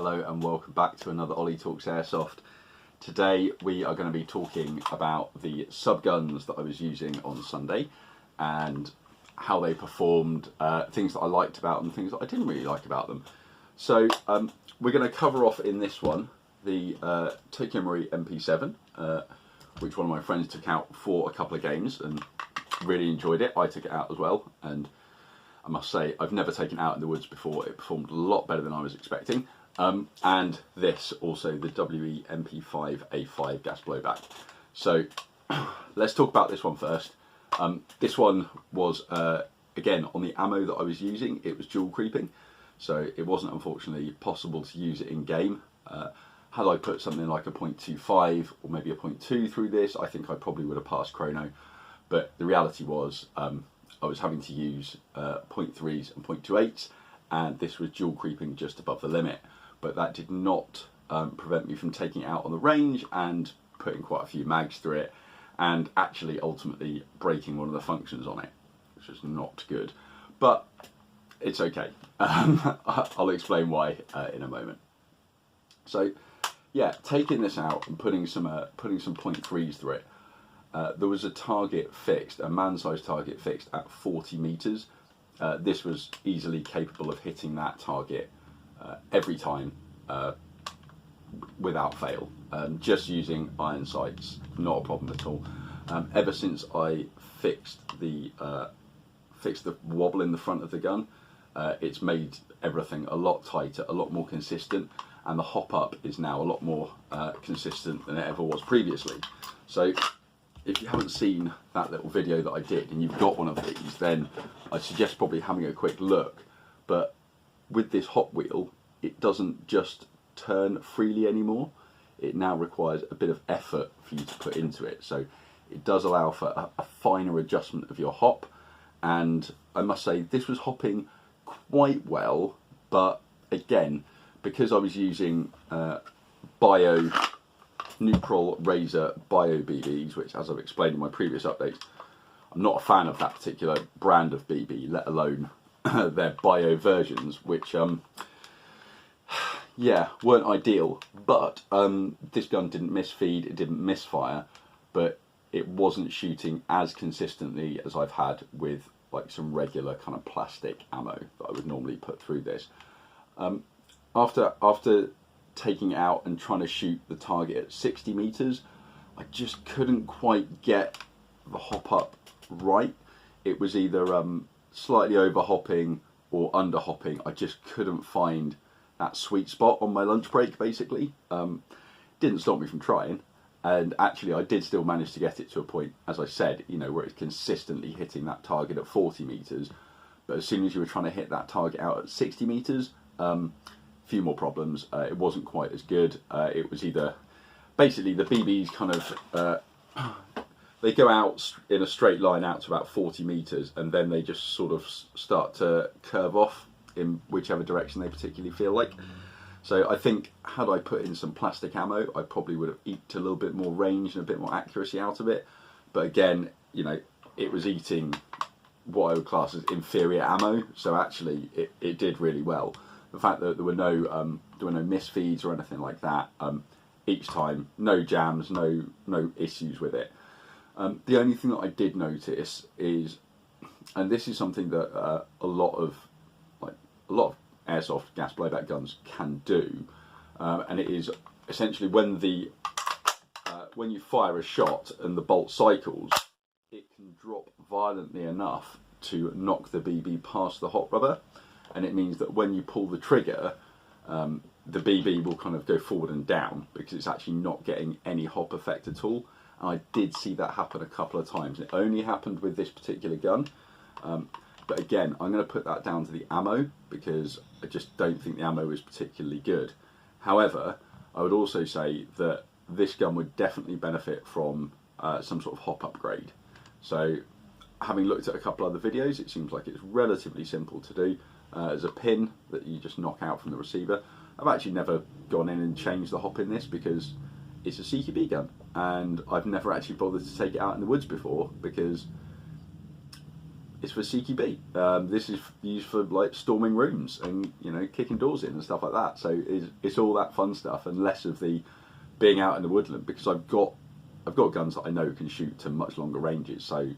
Hello and welcome back to another Ollie Talks Airsoft. Today we are going to be talking about the subguns that I was using on Sunday and how they performed, things that I liked about them, things that I didn't really like about them. So we're going to cover off in this one the Marui MP7, which one of my friends took out for a couple of games and really enjoyed it. I took it out as well, and I must say I've never taken it out in the woods before. It performed a lot better than I was expecting. And this also, the MP5A5 gas blowback. So let's talk about this one first. This one was, again, on the ammo that I was using, it was dual creeping. So it wasn't unfortunately possible to use it in game. Had I put something like a 0.25 or maybe a 0.2 through this, I think I probably would have passed chrono. But the reality was I was having to use 0.3s and 0.28s, and this was dual creeping just above the limit. But that did not prevent me from taking it out on the range and putting quite a few mags through it, and actually ultimately breaking one of the functions on it, which is not good. But it's okay. I'll explain why in a moment. So yeah, taking this out and putting some 0.3s through it, there was a target fixed, a man-sized target fixed at 40 meters. This was easily capable of hitting that target every time without fail, just using iron sights, not a problem at all. Ever since I fixed the wobble in the front of the gun, it's made everything a lot tighter, a lot more consistent, and the hop up is now a lot more consistent than it ever was previously. So if you haven't seen that little video that I did and you've got one of these, then I suggest probably having a quick look. But with this hop wheel, it doesn't just turn freely anymore. It now requires a bit of effort for you to put into it. So it does allow for a finer adjustment of your hop. And I must say, this was hopping quite well, but again, because I was using neutral razor bio BBs, which, as I've explained in my previous updates, I'm not a fan of that particular brand of BB, let alone their bio versions, which yeah, weren't ideal. But this gun didn't misfeed, it didn't misfire, but it wasn't shooting as consistently as I've had with like some regular kind of plastic ammo that I would normally put through this. After taking it out and trying to shoot the target at 60 meters, I just couldn't quite get the hop up right. It was either slightly over hopping or under hopping. I just couldn't find that sweet spot on my lunch break, basically. Didn't stop me from trying, and actually I did still manage to get it to a point, as I said, you know, where it's consistently hitting that target at 40 meters. But as soon as you were trying to hit that target out at 60 meters, few more problems. It wasn't quite as good. It was either, basically the BBs kind of, they go out in a straight line out to about 40 meters, and then they just sort of start to curve off in whichever direction they particularly feel like. So I think had I put in some plastic ammo, I probably would have eked a little bit more range and a bit more accuracy out of it. But again, you know, it was eating what I would class as inferior ammo, so actually it did really well. The fact that there were no misfeeds or anything like that each time, no jams, no issues with it. The only thing that I did notice is, and this is something that a lot of airsoft gas blowback guns can do, and it is essentially when you fire a shot and the bolt cycles, it can drop violently enough to knock the BB past the hot rubber. And it means that when you pull the trigger, the BB will kind of go forward and down because it's actually not getting any hop effect at all. And I did see that happen a couple of times. It only happened with this particular gun. But again, I'm going to put that down to the ammo because I just don't think the ammo is particularly good. However, I would also say that this gun would definitely benefit from some sort of hop upgrade. So having looked at a couple other videos, it seems like it's relatively simple to do. As a pin that you just knock out from the receiver. I've actually never gone in and changed the hop in this because it's a CQB gun, and I've never actually bothered to take it out in the woods before because it's for CQB. This is used for like storming rooms and, you know, kicking doors in and stuff like that. So it's all that fun stuff and less of the being out in the woodland, because I've got guns that I know can shoot to much longer ranges. So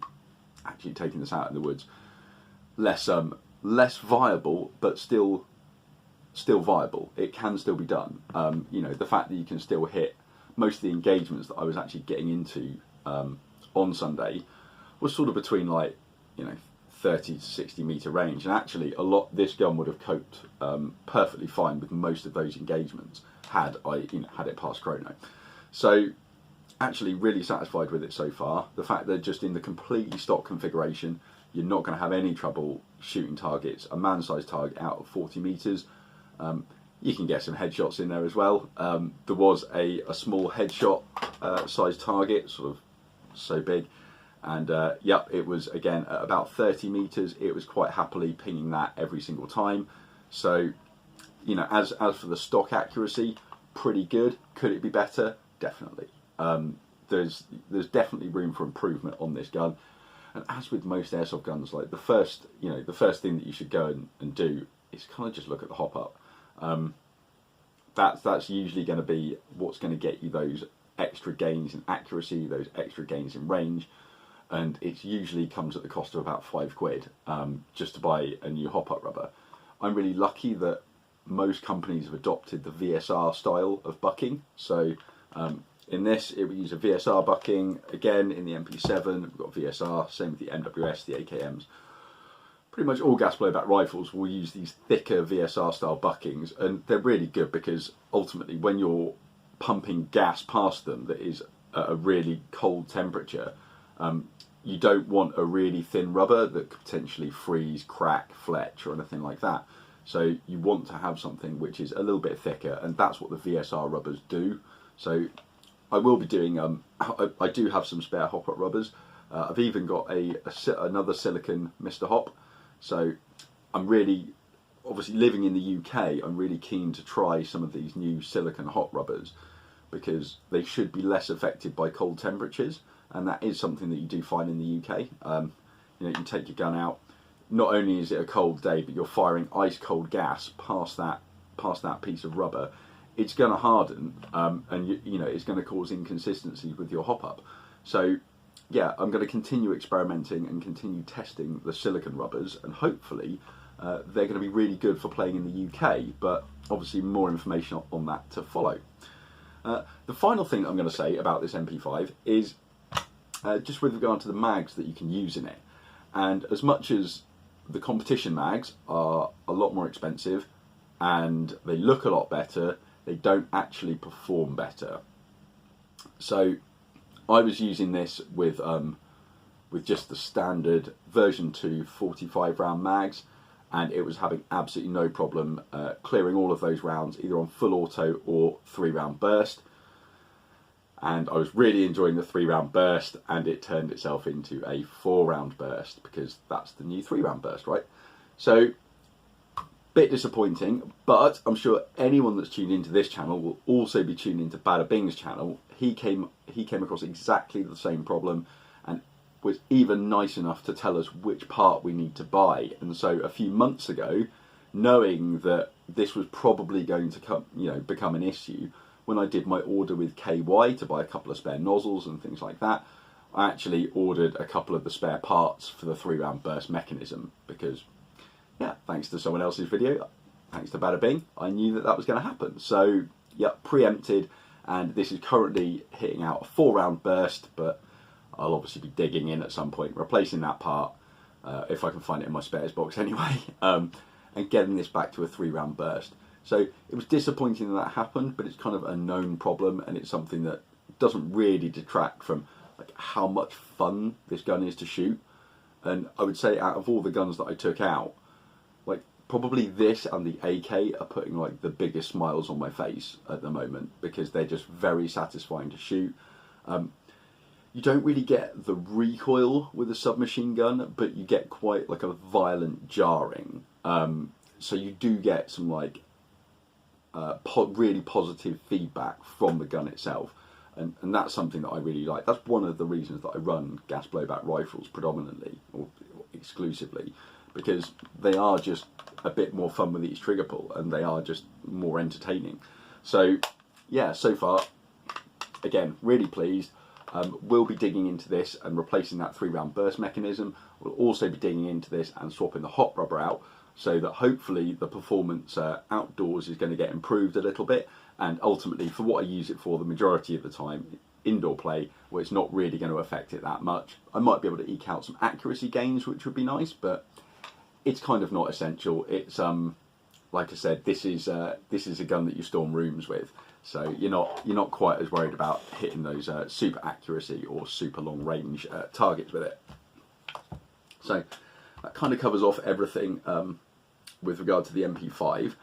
actually taking this out in the woods, less viable, but still viable. It can still be done. You know, the fact that you can still hit most of the engagements that I was actually getting into on Sunday was sort of between, like, you know, 30 to 60 meter range, and actually this gun would have coped perfectly fine with most of those engagements had it passed chrono. So actually really satisfied with it so far. The fact that just in the completely stock configuration, you're not going to have any trouble shooting targets, a man-sized target out of 40 meters. You can get some headshots in there as well. There was a small headshot sized target, sort of so big, and yep, it was again at about 30 meters. It was quite happily pinging that every single time. So, you know, as for the stock accuracy, pretty good. Could it be better? Definitely. There's definitely room for improvement on this gun. And as with most airsoft guns, like the first thing that you should go and do is kind of just look at the hop up. That's usually going to be what's going to get you those extra gains in accuracy, those extra gains in range, and it usually comes at the cost of about £5 just to buy a new hop up rubber. I'm really lucky that most companies have adopted the VSR style of bucking. So in this, it will use a VSR bucking. Again, in the MP7, we've got VSR, same with the MWS, the AKMs. Pretty much all gas blowback rifles will use these thicker VSR style buckings, and they're really good because ultimately when you're pumping gas past them that is at a really cold temperature, you don't want a really thin rubber that could potentially freeze, crack, fletch or anything like that. So you want to have something which is a little bit thicker, and that's what the VSR rubbers do. So I will be doing, I do have some spare hop-up rubbers. I've even got another silicon Mr. Hop. So I'm really, obviously living in the UK, I'm really keen to try some of these new silicon hot rubbers because they should be less affected by cold temperatures, and that is something that you do find in the UK. You know, you take your gun out, not only is it a cold day, but you're firing ice cold gas past that piece of rubber. It's going to harden, and you know it's going to cause inconsistencies with your hop up. So yeah, I'm going to continue experimenting and continue testing the silicon rubbers, and hopefully they're going to be really good for playing in the UK, but obviously more information on that to follow. The final thing I'm going to say about this MP5 is just with regard to the mags that you can use in it. And as much as the competition mags are a lot more expensive and they look a lot better, they don't actually perform better. So I was using this with just the standard version 2 45 round mags, and it was having absolutely no problem clearing all of those rounds either on full auto or 3-round burst. And I was really enjoying the 3-round burst, and it turned itself into a 4-round burst because that's the new 3-round burst, right? So bit disappointing, but I'm sure anyone that's tuned into this channel will also be tuned into Bada Bing's channel. He came across exactly the same problem and was even nice enough to tell us which part we need to buy. And so a few months ago, knowing that this was probably going to become an issue, when I did my order with KY to buy a couple of spare nozzles and things like that, I actually ordered a couple of the spare parts for the 3-round burst mechanism because, yeah, thanks to someone else's video, thanks to Bada Bing, I knew that was going to happen. So, yeah, preempted, and this is currently hitting out a 4-round burst, but I'll obviously be digging in at some point, replacing that part, if I can find it in my spares box anyway, and getting this back to a 3-round burst. So it was disappointing that happened, but it's kind of a known problem, and it's something that doesn't really detract from like how much fun this gun is to shoot. And I would say out of all the guns that I took out, like probably this and the AK are putting like the biggest smiles on my face at the moment because they're just very satisfying to shoot. You don't really get the recoil with a submachine gun, but you get quite like a violent jarring. So you do get some like really positive feedback from the gun itself, and that's something that I really like. That's one of the reasons that I run gas blowback rifles predominantly, or exclusively, because they are just a bit more fun with each trigger pull, and they are just more entertaining. So yeah, so far, again, really pleased. We'll be digging into this and replacing that 3-round burst mechanism. We'll also be digging into this and swapping the hot rubber out, so that hopefully the performance outdoors is going to get improved a little bit, and ultimately for what I use it for the majority of the time, indoor play, where it's not really going to affect it that much. I might be able to eke out some accuracy gains, which would be nice, but it's kind of not essential. It's like I said, this is a gun that you storm rooms with, so you're not quite as worried about hitting those super accuracy or super long range targets with it. So that kind of covers off everything with regard to the MP5.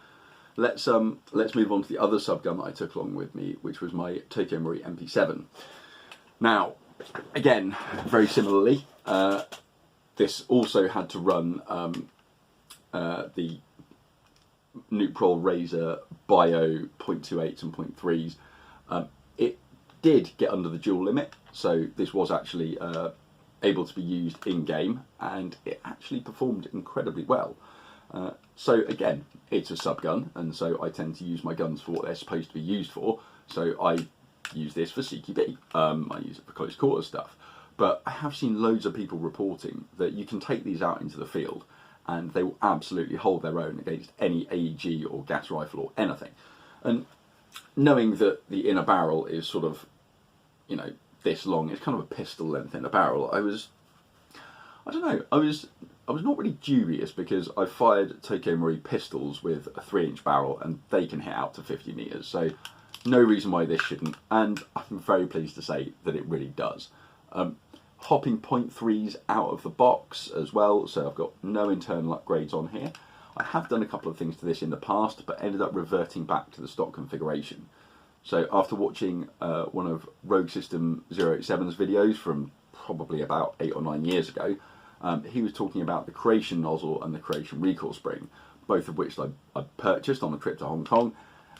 Let's move on to the other subgun that I took along with me, which was my Tokyo Marui MP7. Now, again, very similarly, this also had to run the Nuke-Prol Razor Bio 0.28s and 0.3s. It did get under the dual limit, so this was actually able to be used in-game, and it actually performed incredibly well. So again, it's a subgun, and so I tend to use my guns for what they're supposed to be used for. So I use this for CQB, I use it for close quarters stuff. But I have seen loads of people reporting that you can take these out into the field and they will absolutely hold their own against any AEG or gas rifle or anything. And knowing that the inner barrel is sort of, you know, this long, it's kind of a pistol length inner barrel, I was not really dubious, because I fired Tokyo Marui pistols with a 3-inch barrel and they can hit out to 50 meters, so no reason why this shouldn't, and I'm very pleased to say that it really does. Hopping 0.3s out of the box as well, so I've got no internal upgrades on here. I have done a couple of things to this in the past, but ended up reverting back to the stock configuration. So after watching one of Rogue System 087's videos from probably about 8 or 9 years ago, he was talking about the creation nozzle and the creation recoil spring, both of which I purchased on a trip to Hong Kong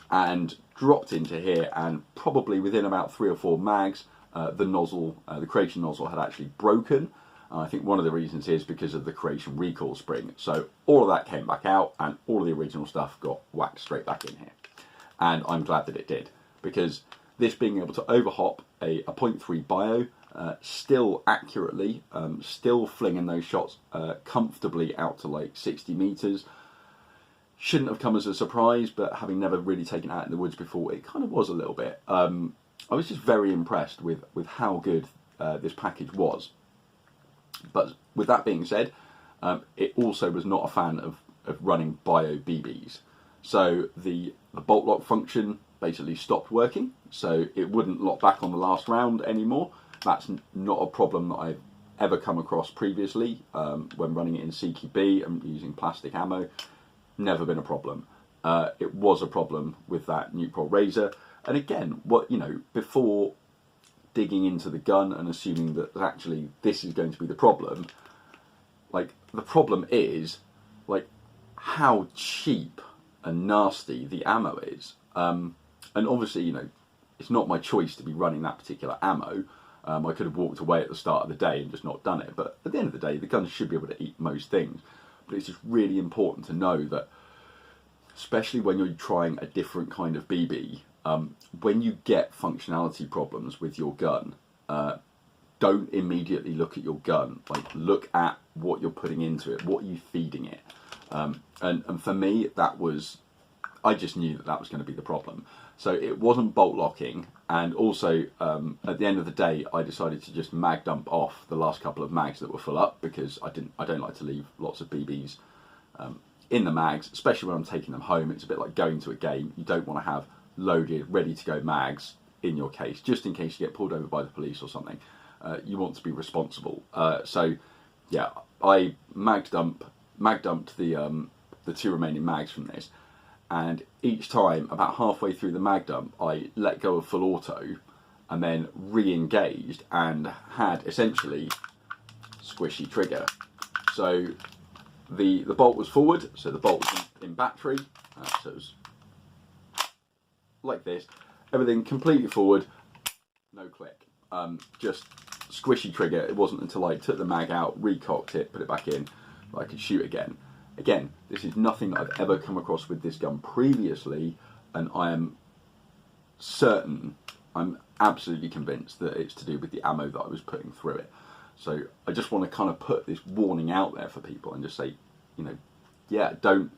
and dropped into here, and probably within about 3 or 4 mags, the creation nozzle had actually broken. I think one of the reasons is because of the creation recoil spring. So all of that came back out, and all of the original stuff got whacked straight back in here. And I'm glad that it did, because this being able to overhop a 0.3 bio, still accurately, still flinging those shots comfortably out to like 60 meters, shouldn't have come as a surprise, but having never really taken it out in the woods before, it kind of was a little bit. I was just very impressed with how good this package was. But with that being said, it also was not a fan of running bio BBs. So the bolt lock function basically stopped working, so it wouldn't lock back on the last round anymore. That's not a problem that I've ever come across previously when running it in CQB and using plastic ammo. Never been a problem. It was a problem with that Nuke-Prol Razor. And again, before digging into the gun and assuming that actually this is going to be the problem, like, the problem is like how cheap and nasty the ammo is. And obviously, it's not my choice to be running that particular ammo. I could have walked away at the start of the day and just not done it, but at the end of the day, the gun should be able to eat most things. But it's just really important to know that, especially when you're trying a different kind of BB, when you get functionality problems with your gun, don't immediately look at your gun. Like, look at what you're putting into it, what are you feeding it. And for me, I just knew that was going to be the problem. So it wasn't bolt locking, and also at the end of the day, I decided to just mag dump off the last couple of mags that were full up, because I don't like to leave lots of BBs in the mags, especially when I'm taking them home. It's a bit like going to a game. You don't want to have loaded, ready to go mags in your case, just in case you get pulled over by the police or something. You want to be responsible. So yeah, I mag dumped the 2 remaining mags from this, and each time, about halfway through the mag dump, I let go of full auto and then re-engaged and had essentially squishy trigger. So the bolt was forward, so the bolt was in battery, so it was like this, everything completely forward, no click, just squishy trigger. It wasn't until I took the mag out, recocked it, put it back in, that I could shoot again. Again, this is nothing that I've ever come across with this gun previously, and I am certain, I'm absolutely convinced that it's to do with the ammo that I was putting through it. So I just want to kind of put this warning out there for people and just say, you know, yeah, don't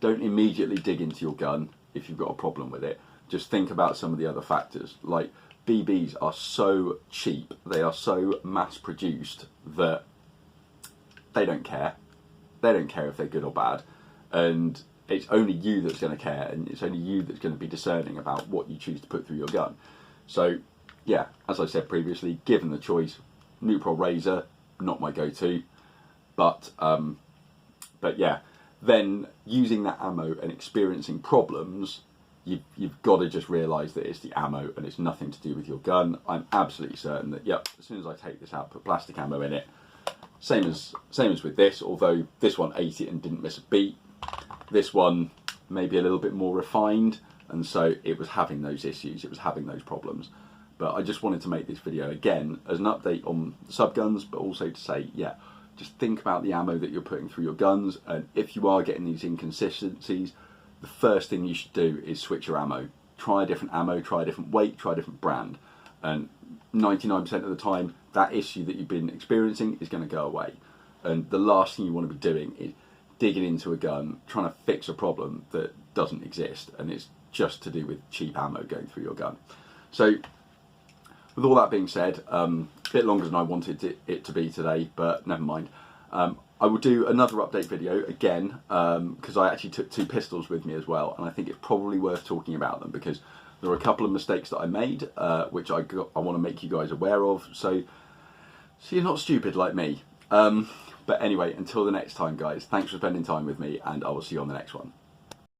immediately dig into your gun if you've got a problem with it. Just think about some of the other factors. Like, BBs are so cheap, they are so mass produced that they don't care. They don't care if they're good or bad, and it's only you that's going to care, and it's only you that's going to be discerning about what you choose to put through your gun. So yeah, as I said previously, given the choice, neutral razor, not my go-to, but yeah, then using that ammo and experiencing problems, you've got to just realise that it's the ammo and it's nothing to do with your gun. I'm absolutely certain that, yep, as soon as I take this out, put plastic ammo in it, same as with this, although this one ate it and didn't miss a beat. This one maybe a little bit more refined, and so it was having those issues, it was having those problems. But I just wanted to make this video again as an update on subguns, but also to say, yeah, just think about the ammo that you're putting through your guns, and if you are getting these inconsistencies, the first thing you should do is switch your ammo. Try a different ammo, try a different weight, try a different brand, and 99% of the time that issue that you've been experiencing is going to go away. And the last thing you want to be doing is digging into a gun, trying to fix a problem that doesn't exist, and it's just to do with cheap ammo going through your gun. So with all that being said, a bit longer than I wanted it to be today, but never mind. I will do another update video again, because I actually took 2 pistols with me as well, and I think it's probably worth talking about them because there are a couple of mistakes that I made, which I want to make you guys aware of, so you're not stupid like me. But anyway, until the next time, guys, thanks for spending time with me, and I will see you on the next one.